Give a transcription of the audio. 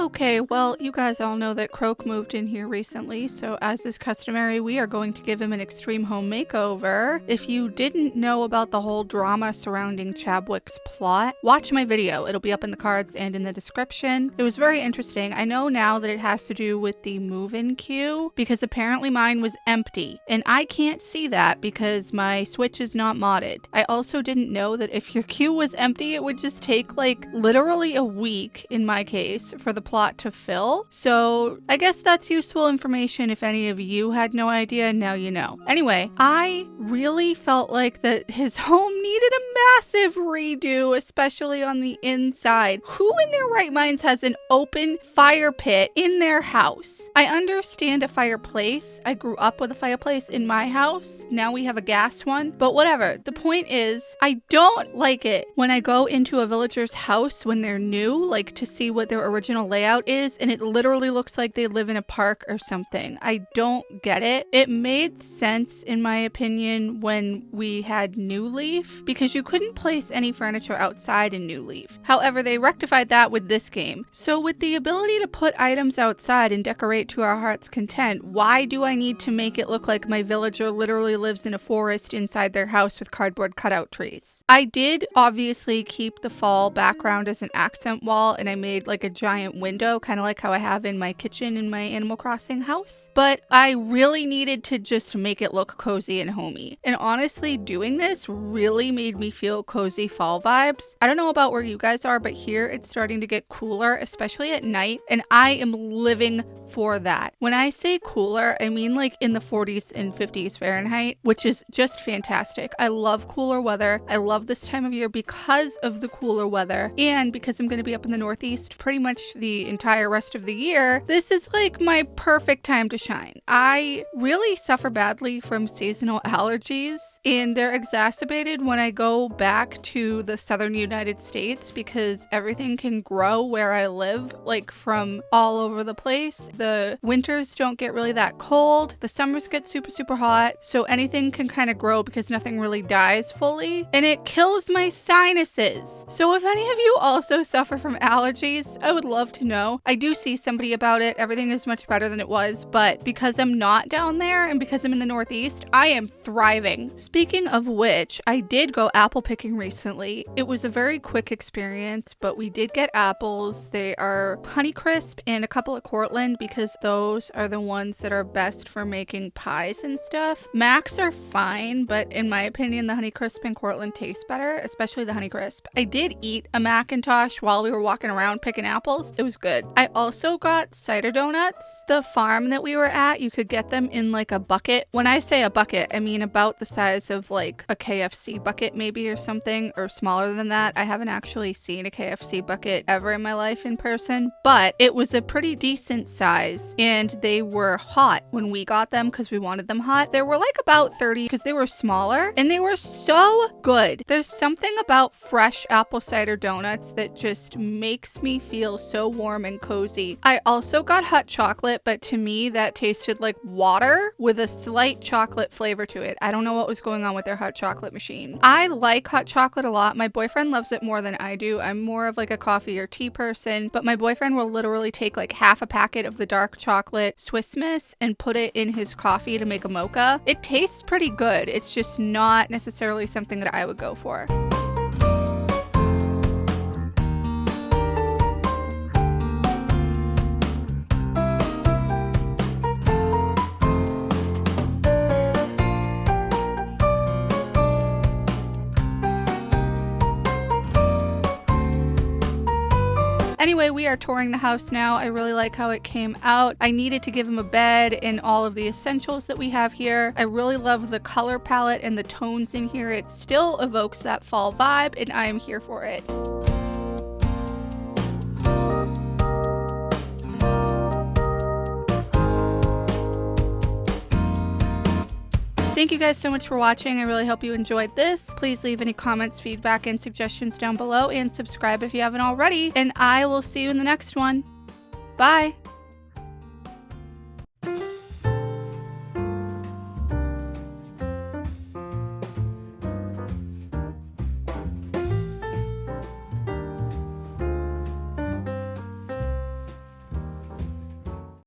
Okay, well, you guys all know that Croak moved in here recently, so as is customary, we are going to give him an extreme home makeover. If you didn't know about the whole drama surrounding Chabwick's plot, watch my video. It'll be up in the cards and in the description. It was very interesting. I know now that it has to do with the move-in queue, because apparently mine was empty, and I can't see that because my Switch is not modded. I also didn't know that if your queue was empty, it would just take like literally a week, in my case, for the plot to fill. So I guess that's useful information if any of you had no idea, now you know. Anyway, I really felt like that his home needed a massive redo, especially on the inside. Who in their right minds has an open fire pit in their house? I understand a fireplace. I grew up with a fireplace in my house. Now we have a gas one, but whatever. The point is, I don't like it when I go into a villager's house when they're new, like to see what their original layout is, and it literally looks like they live in a park or something. I don't get it. It made sense, in my opinion, when we had New Leaf, because you couldn't place any furniture outside in New Leaf. However, they rectified that with this game. So with the ability to put items outside and decorate to our heart's content, why do I need to make it look like my villager literally lives in a forest inside their house with cardboard cutout trees? I did obviously keep the fall background as an accent wall, and I made like a giant window, kind of like how I have in my kitchen in my Animal Crossing house. But I really needed to just make it look cozy and homey. And honestly, doing this really made me feel cozy fall vibes. I don't know about where you guys are, but here it's starting to get cooler, especially at night, and I am living for that. When I say cooler, I mean like in the 40s and 50s Fahrenheit, which is just fantastic. I love cooler weather. I love this time of year because of the cooler weather, and because I'm going to be up in the Northeast pretty much the entire rest of the year, this is like my perfect time to shine. I really suffer badly from seasonal allergies, and they're exacerbated when I go back to the southern United States because everything can grow where I live, like from all over the place. The winters don't get really that cold. The summers get super, super hot. So anything can kind of grow because nothing really dies fully, and it kills my sinuses. So if any of you also suffer from allergies, I would love to know. I do see somebody about it. Everything is much better than it was, but because I'm not down there and because I'm in the Northeast, I am thriving. Speaking of which, I did go apple picking recently. It was a very quick experience, but we did get apples. They are Honeycrisp and a couple of Cortland, because those are the ones that are best for making pies and stuff. Macs are fine, but in my opinion, the Honeycrisp and Cortland taste better, especially the Honeycrisp. I did eat a Macintosh while we were walking around picking apples. It was good. I also got cider donuts. The farm that we were at, you could get them in like a bucket. When I say a bucket, I mean about the size of like a KFC bucket maybe, or something, or smaller than that. I haven't actually seen a KFC bucket ever in my life in person, but it was a pretty decent size, and they were hot when we got them because we wanted them hot. There were like about 30 because they were smaller, and they were so good. There's something about fresh apple cider donuts that just makes me feel so warm and cozy. I also got hot chocolate, but to me that tasted like water with a slight chocolate flavor to it. I don't know what was going on with their hot chocolate machine. I like hot chocolate a lot. My boyfriend loves it more than I do. I'm more of like a coffee or tea person, but my boyfriend will literally take like half a packet of the dark chocolate Swiss Miss and put it in his coffee to make a mocha. It tastes pretty good. It's just not necessarily something that I would go for. Anyway, we are touring the house now. I really like how it came out. I needed to give him a bed and all of the essentials that we have here. I really love the color palette and the tones in here. It still evokes that fall vibe, and I am here for it. Thank you guys so much for watching. I really hope you enjoyed this. Please leave any comments, feedback, and suggestions down below, and subscribe if you haven't already. And I will see you in the next one. Bye.